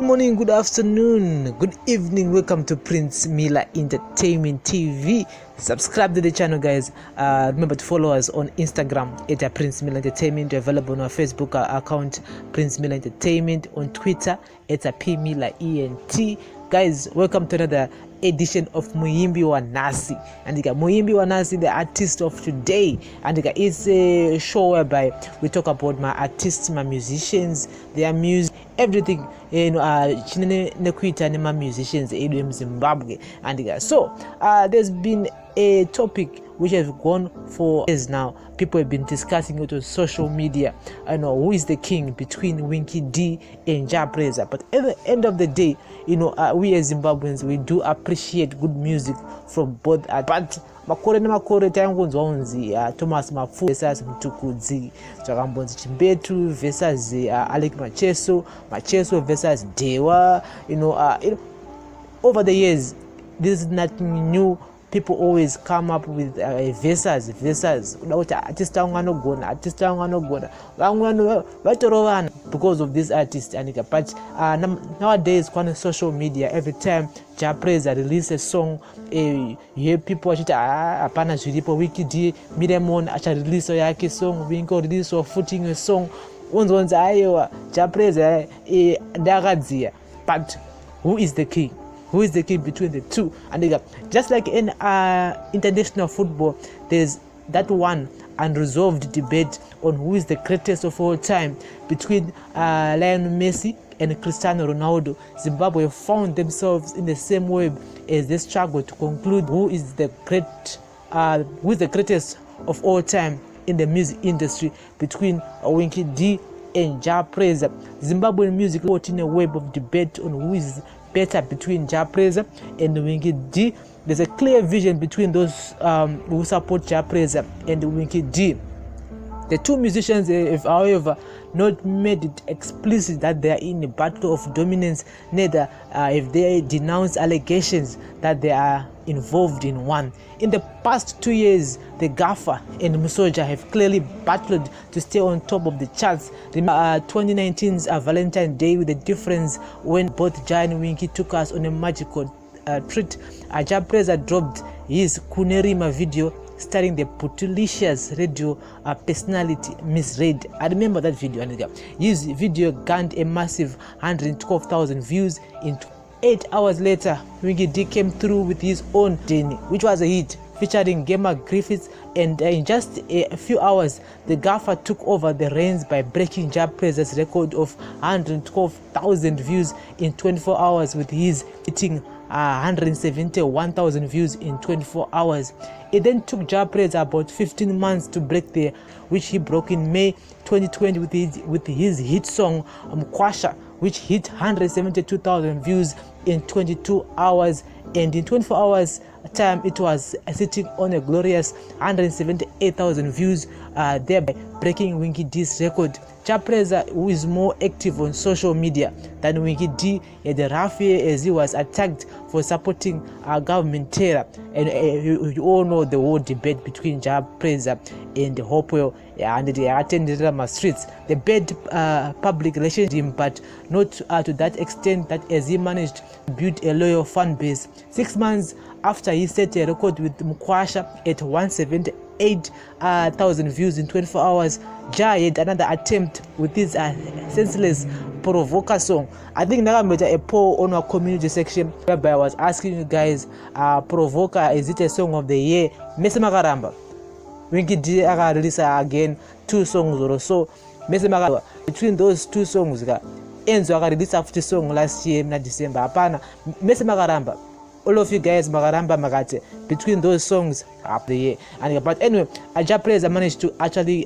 morning, good afternoon, good evening. Welcome to Prince Miller Entertainment TV. Subscribe to the channel, guys. Remember to follow us on Instagram at Prince Miller Entertainment. We're available on our Facebook account Prince Miller Entertainment, on Twitter it's a P Miller ENT. Guys, welcome to another edition of MUIMBI WANHASI. And MUIMBI WANHASI, the artist of today. And it's a show whereby we talk about my artists, my musicians, their music, everything. You know, my musicians in Zimbabwe. And so there's been a topic which has gone for years now. People have been discussing it on social media. I know who is the king between WINKY D and JAH. But at the end of the day, you know, we as Zimbabweans, we do appreciate good music from both. But makore tangu nzonzi Thomas Mafu versus Mtukudzi, Chakambonzi Chimbetu versus Alec Macheso versus Dewa. You know, over the years, this is nothing new. People always come up with verses. Artist because of this artist. But nowadays, on social media, every time JAH release a song, you hear people apana zilipo WINKY D Miremon acha release yake song, WINKY release or footing a song. Once ayo JAH ndakadzia. But who is the king? Who is the king between the two? And just like in international football, there's that one unresolved debate on who is the greatest of all time between Lionel Messi and Cristiano Ronaldo. Zimbabwe found themselves in the same web as they struggle to conclude who is the greatest of all time in the music industry between WINKY D and JAH. Zimbabwean music caught in a web of debate on who is better between JAH and WINKY D. There's a clear vision between those who support JAH and WINKY D. The two musicians have, however, not made it explicit that they are in a battle of dominance, neither if they denounce allegations that they are involved in one. In the past 2 years, the Gaffer and Musoja have clearly battled to stay on top of the charts. Remember 2019's Valentine's Day, with the difference when both JAH and WINKY took us on a magical treat. JAH dropped his Kunerima video starring the bootylicious radio personality Miss Red. I remember that video. His video gained a massive 112,000 views. In 8 hours later, WINKY D came through with his own Jenny, which was a hit, featuring Gamer Griffiths, and in just a few hours, the Gaffer took over the reins by breaking JAH's record of 112,000 views in 24 hours, with his hitting 171,000 views in 24 hours. It then took JAH about 15 months to break there, which he broke in May 2020 with his hit song Mkwasha, which hit 172,000 views in 22 hours. And in 24 hours time, it was sitting on a glorious 178,000 views, thereby breaking WINKY D's record. JAH, who is more active on social media than WINKY D, had a rough year as he was attacked for supporting government terror. And you all know the whole debate between JAH and Hopewell, and they attended Rama streets. The bad public relationship, but not to that extent that as he managed to build a loyal fan base. 6 months after he set a record with Mkwasha at 178,000 views in 24 hours, JAH had another attempt with his senseless Provoker song. I think I made a poll on our community section whereby I was asking you guys, Provoker, is it a song of the year? Mese Makaramba. WINKY D release again 2 songs or so. Mese Makaramba. Between those 2 songs, Enzo released after song last year in December. Apana. Mese Makaramba. All of you guys, Makaramba Magate, between those songs up the year. And but anyway, JAH managed to actually,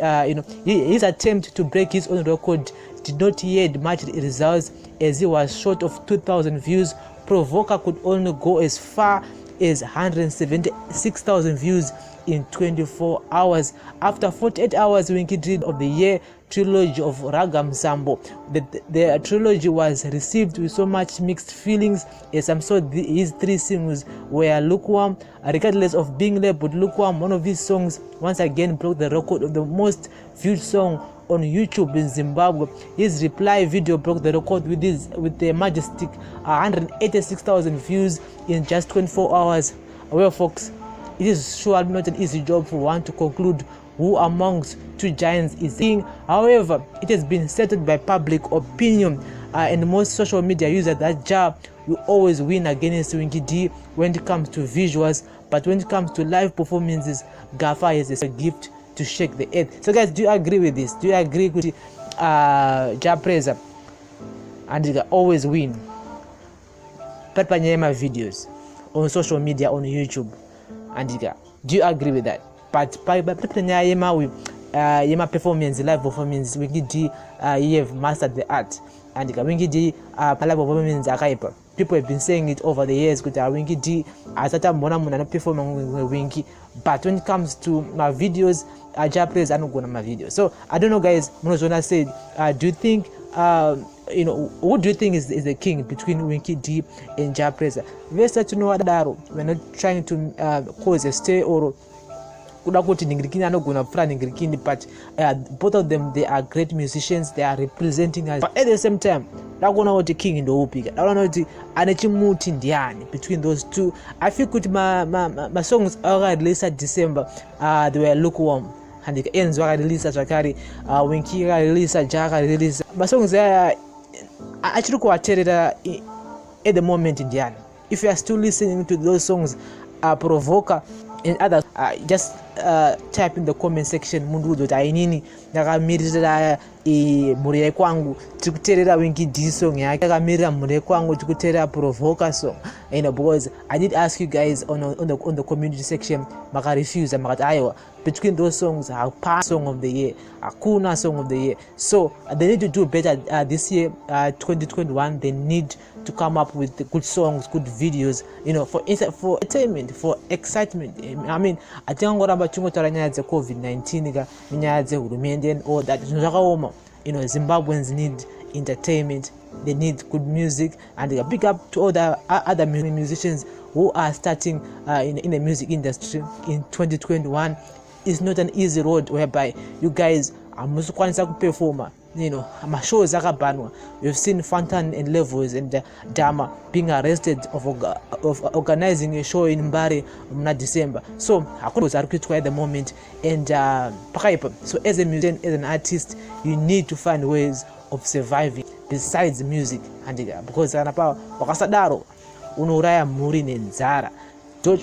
his attempt to break his own record did not yield much results, as he was short of 2,000 views. Provoker could only go as far as 176,000 views in 24 hours. After 48 hours, WINKY D of the year trilogy of Ragam Sambo. The trilogy was received with so much mixed feelings, as some saw his 3 singles were lukewarm. Regardless of being labeled lukewarm, one of his songs once again broke the record of the most viewed song on YouTube in Zimbabwe. His reply video broke the record with the majestic 186,000 views in just 24 hours. Well, folks, it is surely not an easy job for one to conclude who amongst two giants is king. However, it has been settled by public opinion and most social media users that JAH will always win against Winky D when it comes to visuals, but when it comes to live performances, Gafa is a gift to shake the earth. So guys, do you agree with this? Do you agree with JAH PRAYZAH and they always win Pepanyema videos on social media, on YouTube, and do you agree with that? But Yema performance, live performance, Winky D, you have mastered the art, and Winky D, live performance, people have been saying it over the years. Winky D, as a mona performing with Winky, but when it comes to my videos, JAH PRAYZAH, I don't go on my videos. So I don't know, guys. Monozona said, do you think, who do you think is the king between Winky D and JAH PRAYZAH? We're not trying to cause a stay or but both of them, they are great musicians, they are representing us, but at the same time the king in the Upiga. I don't know between those two. I feel good my songs are released at December, they were lukewarm, and the ends were released at Jakari, Winky released at JAH released. My songs are actually quite at the moment in Diana. If you are still listening to those songs, Provoker and others, just type in the comment section mundu ainini ndakamirira mhuri kwangu tikuterera Winky D song yake, ndakamirira mhuri kwangu tikuterera Provoker song, because I did ask you guys on the community section, maka refuse, maka aiwa between those songs, pass song of the year, akuna song of the year. So they need to do better this year, 2021. They need to come up with good songs, good videos, for entertainment, for excitement. I mean, I think what about the COVID-19 and all that. Zimbabweans need entertainment, they need good music, and they big up to all the other musicians who are starting in the music industry in 2021. It's not an easy road whereby you guys are musukwanisa performer. My shows akabanwa. We've seen Fantan and Levels and Dama being arrested of organizing a show in Mbari in December. So I was critical at the moment, and so as a musician, as an artist, you need to find ways of surviving besides music, and because wakasadaro unoraya muri nenzara. So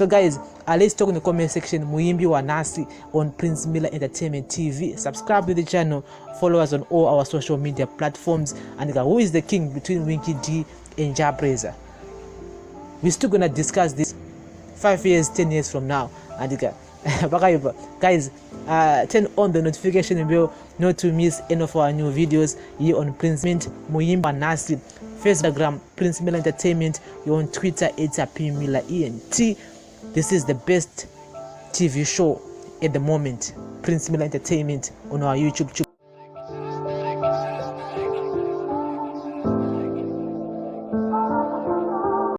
guys, let's talk in the comment section. MUIMBI WANHASI on Prince Miller Entertainment TV. Subscribe to the channel, follow us on all our social media platforms, and who is the king between Winky D and JAH PRAYZAH? We're still gonna discuss this 5 years, 10 years from now, and guys, turn on the notification bell not to miss any of our new videos here on Prince MUIMBI WANHASI. Instagram, Prince Miller Entertainment. You're on Twitter, it's a P Miller ENT. This is the best TV show at the moment, Prince Miller Entertainment, on our YouTube channel.